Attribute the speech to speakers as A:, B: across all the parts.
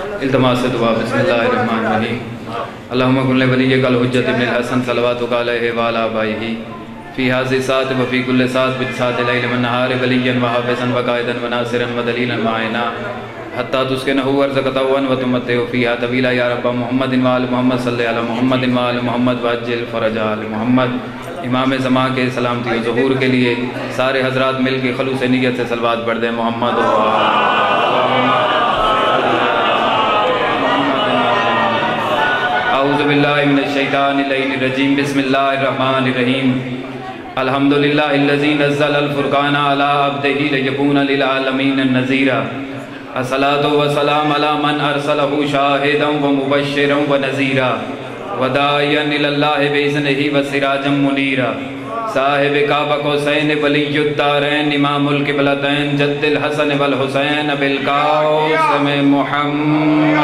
A: التماس سے دعا بسم اللہ الرحمن الرحیم اللہم کن لولیک الحجۃ ابن الحسن صلواتک علیہ وعلی آبائہ فی ہذہ الساعۃ وفی کل ساعۃ بالساعۃ اللیل والنہار ولییا وحافظا وقائدا وناصرا ودلیلا معینا حتی تسکنہ ورزقتہ وتمتع فیہا طویلا یا رب محمد وآل محمد صلی علی محمد وآل محمد وعجل فرج آل محمد۔ امام زمان کے سلامتی و ظہور کے لیے سارے حضرات مل کے خلوص نیت سے صلوات پڑھ دیں محمد اعوذ باللہ من الشیطان الرجیم بسم اللہ الرحمن الرحیم الحمدللہ الذی نزل الفرقان علی عبدہ لیکون للعالمین نذیرا الصلاۃ والسلام علی من ارسلہ شاہدا ومبشرا ونذیرا وداعیا الی اللہ باذنہ وسراجا منیرا صاحب کعبہ قوسین ولی الدارین امام القبلتین جد الحسن والحسین بالقاسم محمد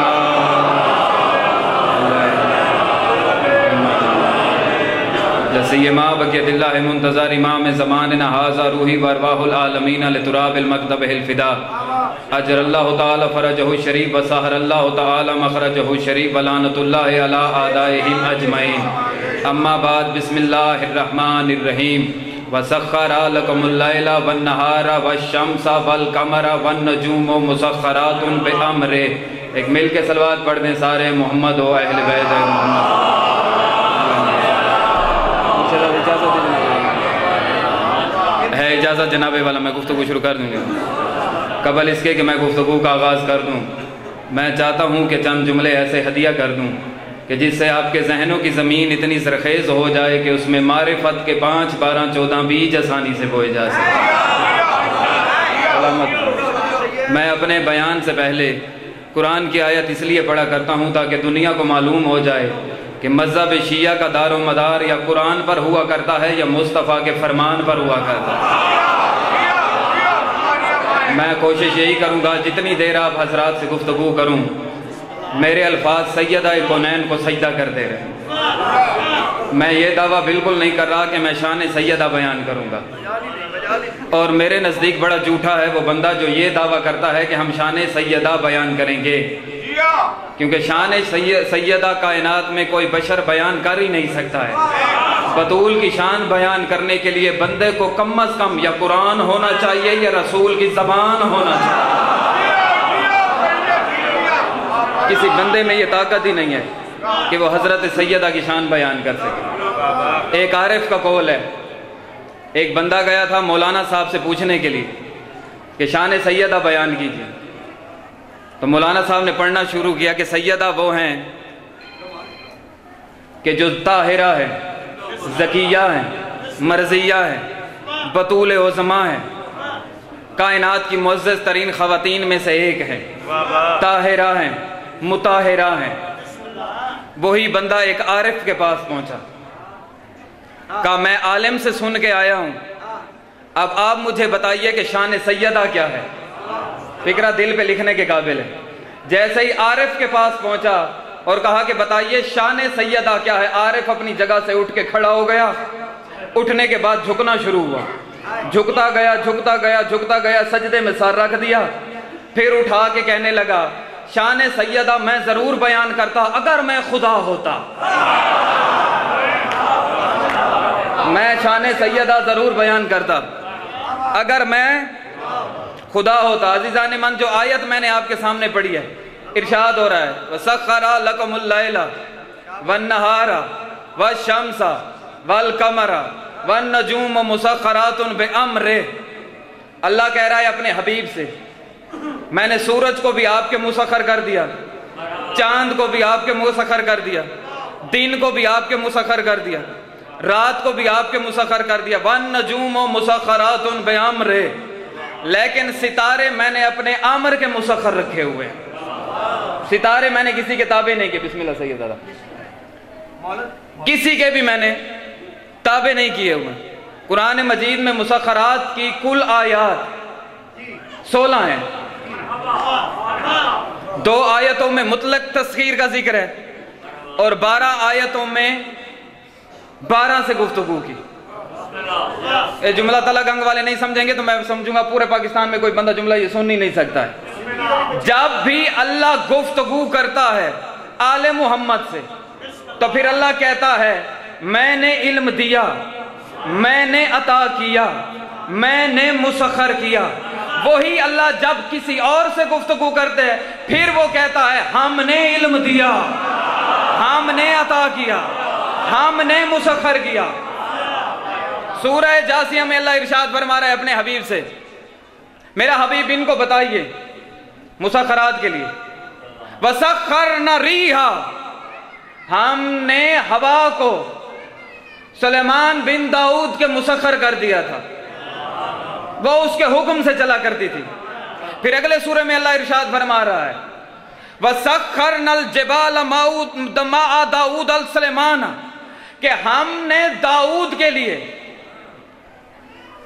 A: لسیما بقیت اللہ منتظر امام زماننا ھذا روحی وارواح العالمین لتراب المکتب الفدا اجر اللہ تعالی فرجہ الشریف وسہر اللہ تعالی مخرجہ الشریف ولعنت اللہ علی اعدائہم اجمعین اما بعد بسم اللہ الرحمن الرحیم وسخر لکم اللیل والنہار والشمس والقمر والنجوم مسخرات بامرہ۔ ایک مل کے صلوات پڑھ دیں سارے محمد و اہل بیت محمد۔ ہے اجازت جناب والا میں گفتگو شروع کر دوں گا۔ قبل اس کے کہ میں گفتگو کا آغاز کر دوں میں چاہتا ہوں کہ چند جملے ایسے ہدیہ کر دوں کہ جس سے آپ کے ذہنوں کی زمین اتنی زرخیز ہو جائے کہ اس میں معرفت کے 5 12 14 بیج آسانی سے بوئے جا سکے۔ میں اپنے بیان سے پہلے قرآن کی آیت اس لیے پڑھا کرتا ہوں تاکہ دنیا کو معلوم ہو جائے کہ مذہب شیعہ کا دار و مدار یا قرآن پر ہوا کرتا ہے یا مصطفیٰ کے فرمان پر ہوا کرتا ہے۔ میں کوشش یہی کروں گا جتنی دیر آپ حضرات سے گفتگو کروں میرے الفاظ سیدہ کونین کو سجدہ کر دے رہے۔ میں یہ دعویٰ بالکل نہیں کر رہا کہ میں شان سیدہ بیان کروں گا، اور میرے نزدیک بڑا جھوٹا ہے وہ بندہ جو یہ دعویٰ کرتا ہے کہ ہم شان سیدہ بیان کریں گے، کیونکہ شان سیدہ کائنات میں کوئی بشر بیان کر ہی نہیں سکتا ہے۔ بطول کی شان بیان کرنے کے لیے بندے کو کم از کم یا قرآن ہونا چاہیے یا رسول کی زبان ہونا چاہیے۔ کسی بندے میں یہ طاقت ہی نہیں ہے کہ وہ حضرت سیدہ کی شان بیان کر سکے۔ ایک عارف کا قول ہے، ایک بندہ گیا تھا مولانا صاحب سے پوچھنے کے لیے کہ شان سیدہ بیان کیجیے، تو مولانا صاحب نے پڑھنا شروع کیا کہ سیدہ وہ ہیں کہ جو طاہرہ ہے، زکیہ ہیں، مرضیہ ہیں، بطول عظمہ ہیں، کائنات کی معزز ترین خواتین میں سے ایک ہے، طاہرہ ہیں، مطہرہ ہیں۔ وہی بندہ ایک عارف کے پاس پہنچا، کہا میں عالم سے سن کے آیا ہوں، اب آپ مجھے بتائیے کہ شان سیدہ کیا ہے۔ فکرہ دل پہ لکھنے کے قابل ہے۔ جیسے ہی عارف کے پاس پہنچا اور کہا کہ بتائیے شان سیدہ کیا ہے، عارف اپنی جگہ سے اٹھ کے کھڑا ہو گیا۔ اٹھنے کے بعد جھکنا شروع ہوا، جھکتا گیا جھکتا گیا جھکتا گیا، سجدے میں سر رکھ دیا، پھر اٹھا کے کہنے لگا شان سیدہ میں ضرور بیان کرتا اگر میں خدا ہوتا، میں شان سیدہ ضرور بیان کرتا اگر میں خدا ہوتا۔ عزیزان من، جو آیت میں نے آپ کے سامنے پڑھی ہے، ارشاد ہو رہا ہے وَسَخَّرَ لَكُمُ اللَّيْلَ وَالنَّهَارَ وَالشَّمْسَ وَالْقَمَرَ وَالنَّجُومَ مُسَخَّرَاتٌ بِأَمْرِهِ۔ اللہ کہہ رہا ہے اپنے حبیب سے میں نے سورج کو بھی آپ کے مسخر کر دیا، چاند کو بھی آپ کے مسخر کر دیا، دن کو بھی آپ کے مسخر کر دیا، رات کو بھی آپ کے مسخر کر دیا۔ وَالنَّجُومُ مُسَخَّرَاتٌ بِأَمْرِهِ، لیکن ستارے میں نے اپنے آمر کے مسخر رکھے ہوئے ہیں۔ ستارے میں نے کسی کے تابع نہیں کیے، بسم اللہ سید کسی کے بھی میں نے تابع نہیں کیے ہوئے۔ قرآن مجید میں مسخرات کی کل آیات 16 ہیں۔ 2 آیتوں میں مطلق تسخیر کا ذکر ہے اور 12 آیتوں میں 12 سے گفتگو کی۔ یہ جملہ طلع گنگ والے نہیں سمجھیں گے تو میں سمجھوں گا پورے پاکستان میں کوئی بندہ جملہ یہ سن ہی نہیں سکتا ہے۔ جب بھی اللہ گفتگو کرتا ہے آل محمد سے تو پھر اللہ کہتا ہے میں نے علم دیا، میں نے عطا کیا، میں نے مسخر کیا۔ وہی اللہ جب کسی اور سے گفتگو کرتے ہیں پھر وہ کہتا ہے ہم نے علم دیا، ہم نے عطا کیا، ہم نے مسخر کیا۔ سورہ جاسیہ میں اللہ ارشاد فرما رہا ہے اپنے حبیب سے، میرا حبیب ان کو بتائیے مسخرات کے لیے، وَسَخَّرْنَا الرِّيحَ، ہم نے ہوا کو سلیمان بن داؤد کے مسخر کر دیا تھا، وہ اس کے حکم سے چلا کرتی تھی۔ پھر اگلے سورہ میں اللہ ارشاد فرما رہا ہے وَسَخَّرْنَا الْجِبَالَ مَعَ داؤد السلیمان، کہ ہم نے داؤد کے لیے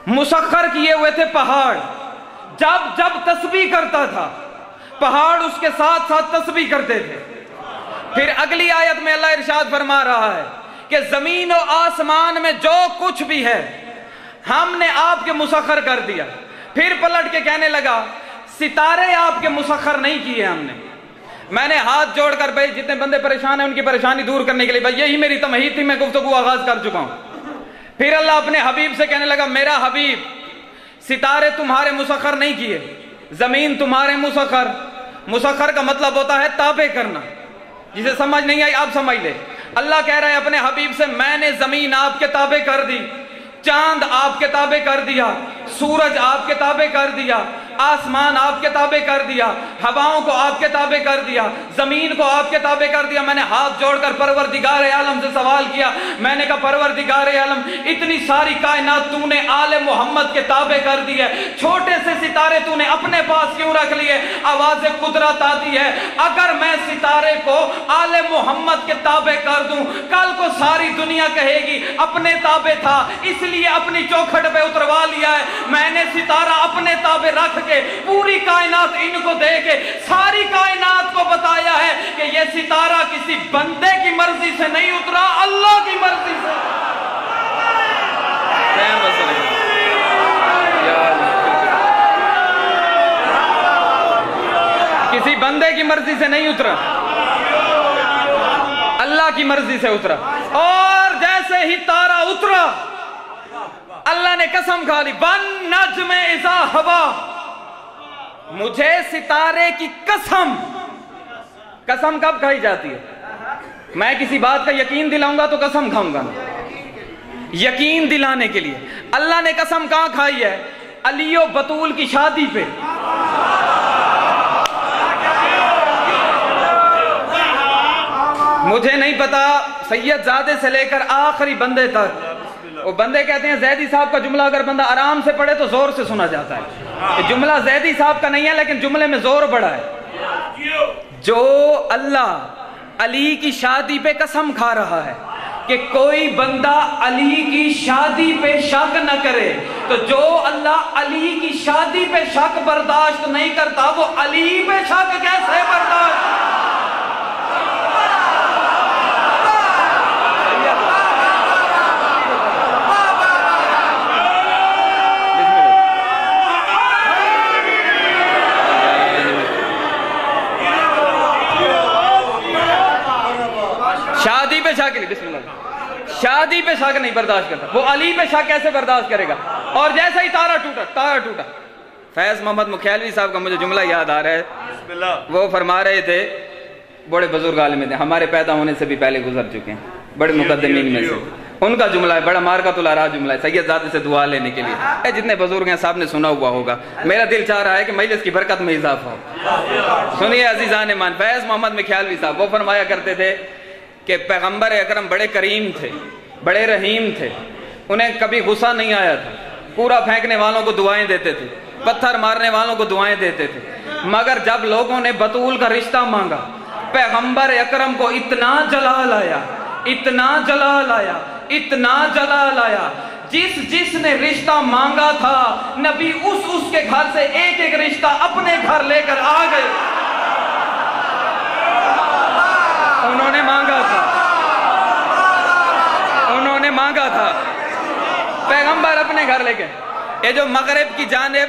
A: مسخر کیے ہوئے تھے پہاڑ، جب جب تسبیح کرتا تھا پہاڑ اس کے ساتھ ساتھ تسبیح کرتے تھے۔ پھر اگلی آیت میں اللہ ارشاد فرما رہا ہے کہ زمین و آسمان میں جو کچھ بھی ہے ہم نے آپ کے مسخر کر دیا۔ پھر پلٹ کے کہنے لگا ستارے آپ کے مسخر نہیں کیے ہم نے۔ میں نے ہاتھ جوڑ کر بھائی جتنے بندے پریشان ہیں ان کی پریشانی دور کرنے کے لیے بھائی یہی میری تمہید تھی، میں گفتگو آغاز کر چکا ہوں۔ پھر اللہ اپنے حبیب سے کہنے لگا میرا حبیب ستارے تمہارے مسخر نہیں کیے، زمین تمہارے مسخر۔ مسخر کا مطلب ہوتا ہے تابع کرنا، جسے سمجھ نہیں آئی آپ سمجھ لے۔ اللہ کہہ رہا ہے اپنے حبیب سے میں نے زمین آپ کے تابع کر دی، چاند آپ کے تابع کر دیا، سورج آپ کے تابع کر دیا، آسمان آپ کے تابع کر دیا، ہواؤں کو آپ کے تابع کر دیا، زمین کو آپ کے تابع کر دیا۔ میں نے ہاتھ جوڑ کر پروردگار عالم سے سوال کیا، میں نے کہا پروردگار عالم اتنی ساری کائنات تو نے آل محمد کے تابع کر دی ہے، چھوٹے سے ستارے تو نے اپنے پاس کیوں رکھ لیے؟ آواز قدرت آتی ہے اگر میں ستارے کو آل محمد کے تابع کر دوں کل کو ساری دنیا کہے گی اپنے تابع تھا اس لیے اپنی چوکھٹ پہ اتروا لیا ہے۔ میں نے ستارہ اپنے تابع رکھ کے پوری کائنات ان کو دے کے ساری کائنات کو بتایا ہے کہ یہ ستارہ کسی بندے کی مرضی سے نہیں اترا، اللہ کی مرضی سے۔ کسی بندے کی مرضی سے نہیں اترا، اللہ کی مرضی سے اترا۔ اور جیسے ہی تارا اترا اللہ نے قسم کھا لی وَالنَّجْمِ إِذَا هَوَىٰ، مجھے ستارے کی قسم۔ قسم کب کھائی جاتی ہے؟ میں کسی بات کا یقین دلاؤں گا تو قسم کھاؤں گا، یقین دلانے کے لیے۔ اللہ نے قسم کہاں کھائی ہے؟ علی و بطول کی شادی پہ۔ مجھے نہیں پتا سید زادے سے لے کر آخری بندے تک، وہ بندے کہتے ہیں زیدی صاحب کا جملہ اگر بندہ آرام سے پڑھے تو زور سے سنا جاتا ہے۔ جملہ زیدی صاحب کا نہیں ہے لیکن جملے میں زور بڑا ہے۔ جو اللہ علی کی شادی پہ قسم کھا رہا ہے کہ کوئی بندہ علی کی شادی پہ شک نہ کرے، تو جو اللہ علی کی شادی پہ شک برداشت نہیں کرتا وہ علی پہ شک کیسے برداشت؟ شادی پہ شک نہیں، بسم اللہ، شادی پہ شک نہیں برداشت کرتا، وہ علی پہ شک کیسے برداشت کرے گا؟ اور جیسا ہی تارا ٹوٹا۔ فیض محمد مکھیلوی صاحب کا مجھے جملہ یاد آ رہا ہے، وہ فرما رہے تھے بڑے بزرگ عالم تھے، ہمارے پیدا ہونے سے بھی پہلے گزر چکے ہیں، بڑے مقدمین میں سے ان کا جملہ ہے، بڑا مارکۃ الآراء جملہ ہے، سید زادے سے دعا لینے کے لیے۔ جتنے بزرگ ہیں صاحب نے سنا ہوا ہوگا، میرا دل چاہ رہا ہے کہ مجلس کی برکت میں اضافہ ہو۔ سنیے عزیزان ایمان، فیض محمد مکھیلوی صاحب وہ فرمایا کرتے تھے کہ پیغمبر اکرم بڑے کریم تھے، بڑے رحیم تھے، انہیں کبھی غصہ نہیں آیا تھا، پورا پھینکنے والوں کو دعائیں دیتے تھے، پتھر مارنے والوں کو دعائیں دیتے تھے، مگر جب لوگوں نے بطول کا رشتہ مانگا پیغمبر اکرم کو اتنا جلال آیا، اتنا جلال آیا، اتنا جلال آیا، جس نے رشتہ مانگا تھا نبی اس کے گھر سے ایک ایک رشتہ اپنے گھر لے کر آ گئے۔ انہوں نے مانگا تھا پیغمبر اپنے گھر لے کے۔ یہ جو مغرب کی جانب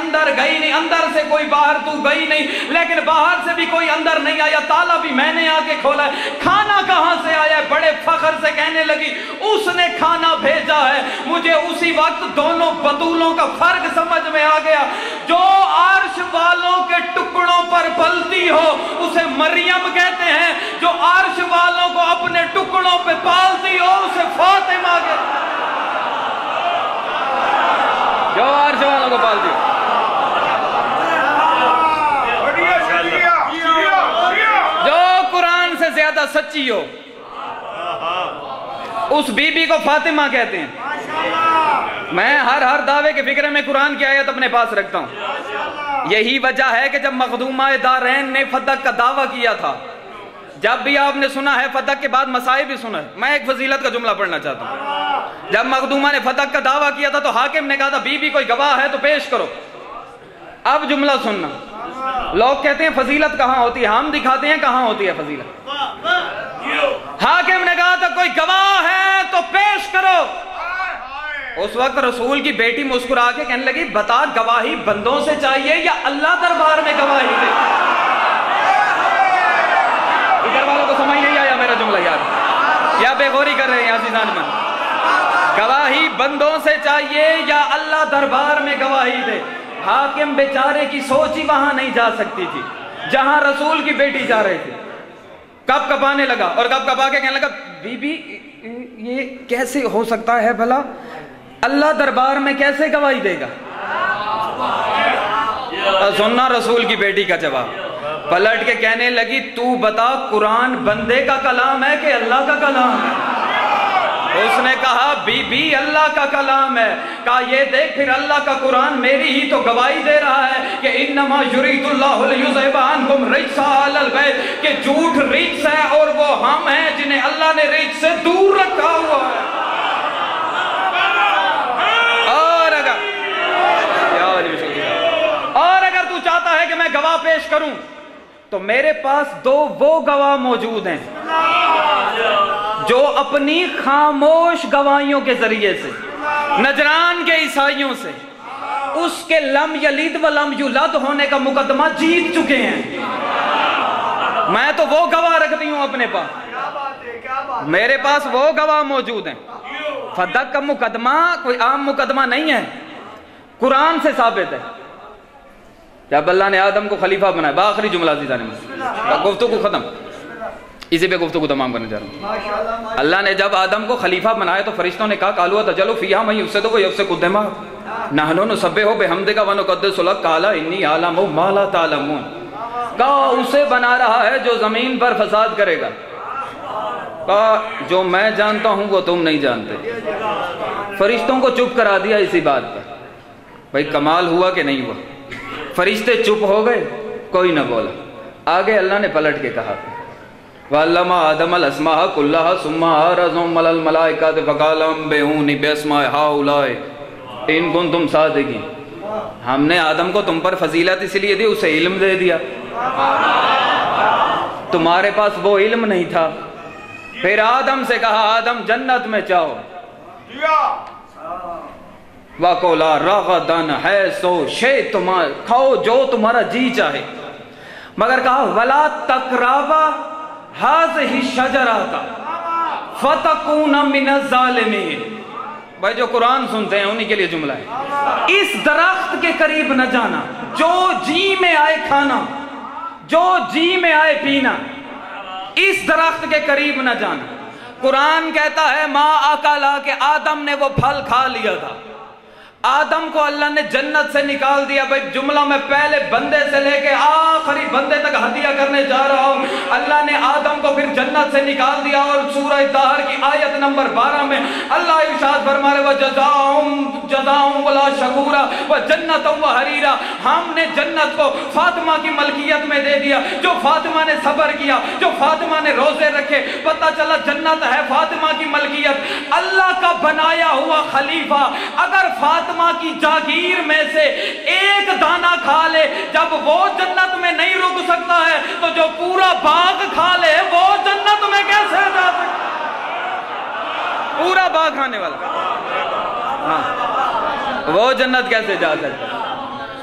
A: اندر گئی نہیں، اندر سے کوئی باہر تو گئی نہیں، لیکن باہر سے بھی کوئی اندر نہیں آیا، تالا بھی میں نے آ کے کھولا ہے۔ کھانا کہاں سے آیا ہے؟ بڑے فخر سے کہنے لگی اس نے کھانا بھیجا ہے۔ مجھے اسی وقت دونوں بطولوں کا فرق سمجھ میں آ گیا۔ جو عرش والوں کے ٹکڑوں پر پلتی ہو اسے مریم کہتے ہیں، جو عرش والوں کو اپنے ٹکڑوں پہ پالتی ہو اسے فاطمہ کہتے ہیں۔ جو عرش والوں کو پالتی ہو، جو قرآن سے زیادہ سچی ہو، اس بی بی کو فاطمہ کہتے ہیں۔ میں ہر دعوے کے فکرے میں قرآن کی آیت اپنے پاس رکھتا ہوں۔ یہی وجہ ہے کہ جب مخدومہ دارین نے فتح کا دعویٰ کیا تھا، جب بھی آپ نے سنا ہے فتح کے بعد مسائب بھی سنا ہے، میں ایک فضیلت کا جملہ پڑھنا چاہتا ہوں۔ جب مخدومہ نے فتح کا دعویٰ کیا تھا تو حاکم نے کہا تھا بی بی کوئی گواہ ہے تو پیش کرو۔ اب جملہ سننا، لوگ کہتے ہیں فضیلت کہاں ہوتی ہے، ہم دکھاتے ہیں کہاں ہوتی ہے فضیلت۔ حاکم نے کہا تھا کوئی گواہ ہے تو پیش کرو۔ اس وقت رسول کی بیٹی مسکرا کے کہنے لگی بتا گواہی بندوں سے چاہیے یا اللہ دربار میں گواہی دے؟ ادھر والوں کو سمجھ نہیں آیا میرا جملہ یار، یا بے غوری کر رہے ہیں عزیزان من؟ گواہی بندوں سے چاہیے یا اللہ دربار میں گواہی دے؟ حاکم بیچارے کی سوچ ہی وہاں نہیں جا سکتی تھی جہاں رسول کی بیٹی جا رہے تھے۔ کب کبانے لگا اور کب کبا کے کہنے لگا بی بی یہ کیسے ہو سکتا ہے بھلا، اللہ دربار میں کیسے گواہی دے گا؟ سننا رسول کی بیٹی کا جواب، پلٹ کے کہنے لگی تو بتا قرآن بندے کا کلام ہے کہ اللہ کا کلام ہے؟ اس نے کہا بی بی اللہ کا کلام ہے۔ کہا یہ دیکھ پھر اللہ کا قرآن میری ہی تو گواہی دے رہا ہے کہ انما یرید اللہ لیذھب عنکم الرجس اہل البیت، کہ جھوٹ رجس ہے اور وہ ہم ہیں جنہیں اللہ نے رجس سے دور رکھا ہوا ہے۔ اور اگر تو چاہتا ہے کہ میں گواہ پیش کروں تو میرے پاس دو وہ گواہ موجود ہیں جو اپنی خاموش گواہیوں کے ذریعے سے نجران کے عیسائیوں سے اس کے لم یلد و لم یولد ہونے کا مقدمہ جیت چکے ہیں۔ میں تو وہ گواہ رکھتی ہوں اپنے پاس، میرے پاس وہ گواہ موجود ہیں۔ فتح کا مقدمہ کوئی عام مقدمہ نہیں ہے، قرآن سے ثابت ہے۔ جب اللہ نے آدم کو خلیفہ بنایا، بآخری جملہ عزیزان من، گفتگو ختم، اسی پہ گفتگو تمام کرنے جا رہا ہوں۔ اللہ نے جب آدم کو خلیفہ بنایا تو فرشتوں نے کہا قالوا تجعل فیہا من یفسد ویفسد الدماء نحن نسبح بحمدک ونقدس لک قال انی اعلم ما لا تعلمون۔ کہا اسے بنا رہا ہے جو زمین پر فساد کرے گا، کہا جو میں جانتا ہوں وہ تم نہیں جانتے۔ فرشتوں کو چپ کرا دیا اسی بات پر۔ بھائی کمال ہوا کہ نہیں ہوا؟ فرشتے چپ ہو گئے، کوئی نہ بولا۔ آگے اللہ نے پلٹ کے کہا وَعَلَّمَ آدَمَ الْأَسْمَاءَ كُلَّهَا ثُمَّ عَرَضَهُمْ عَلَى الْمَلَائِكَةِ فَقَالَ أَنبِئُونِي بِأَسْمَاءِ هَؤُلَاءِ إِن كُنتُمْ صَادِقِينَ۔ ہم نے آدم کو تم پر فضیلت اس لیے دی، اسے علم دے دیا، تمہارے پاس وہ علم نہیں تھا۔ پھر آدم سے کہا آدم جنت میں جاؤ، وَقُلَا رَغَدًا حَيْثُ شِئْتُمَا، کھاؤ جو تمہارا جی چاہے، مگر کہا وَلَا تَقْرَبَا هَذِهِ الشَّجَرَةَ فَتَكُونَ مِنَ الظَّالِمِينَ۔ بھائی جو قرآن سنتے ہیں انہی کے لیے جملہ ہے، اس درخت کے قریب نہ جانا، جو جی میں آئے کھانا، جو جی میں آئے پینا، اس درخت کے قریب نہ جانا۔ قرآن کہتا ہے ما اکلا، کہ آدم نے وہ پھل کھا لیا تھا۔ آدم کو اللہ نے جنت سے نکال دیا۔ بھائی جملہ میں پہلے بندے سے لے کے آخری بندے تک ہدیہ کرنے جا رہا ہوں۔ اللہ نے آدم کو پھر جنت سے نکال دیا، اور سورہ طہر کی آیت نمبر 12 میں اللہ ارشاد فرما رہے وَجَزَاهُمْ جَزَاءً وَلَا شَكُورًا وَجَنَّةً وَحَرِيرًا۔ ہم نے جنت کو فاطمہ کی ملکیت میں دے دیا، جو فاطمہ نے صبر کیا، جو فاطمہ نے روزے رکھے، پتہ چلا جنت ہے فاطمہ کی ملکیت۔ اللہ کا بنایا ہوا خلیفہ اگر فاطمہ کی جاگیر میں سے ایک دانہ کھا لے، جب وہ جنت میں نہیں رک سکتا ہے تو جو پورا باغ کھا لے وہ جنت میں کیسے جا سکتا؟ پورا باغ کھانے والا، ہاں وہ جنت کیسے جا سکتا؟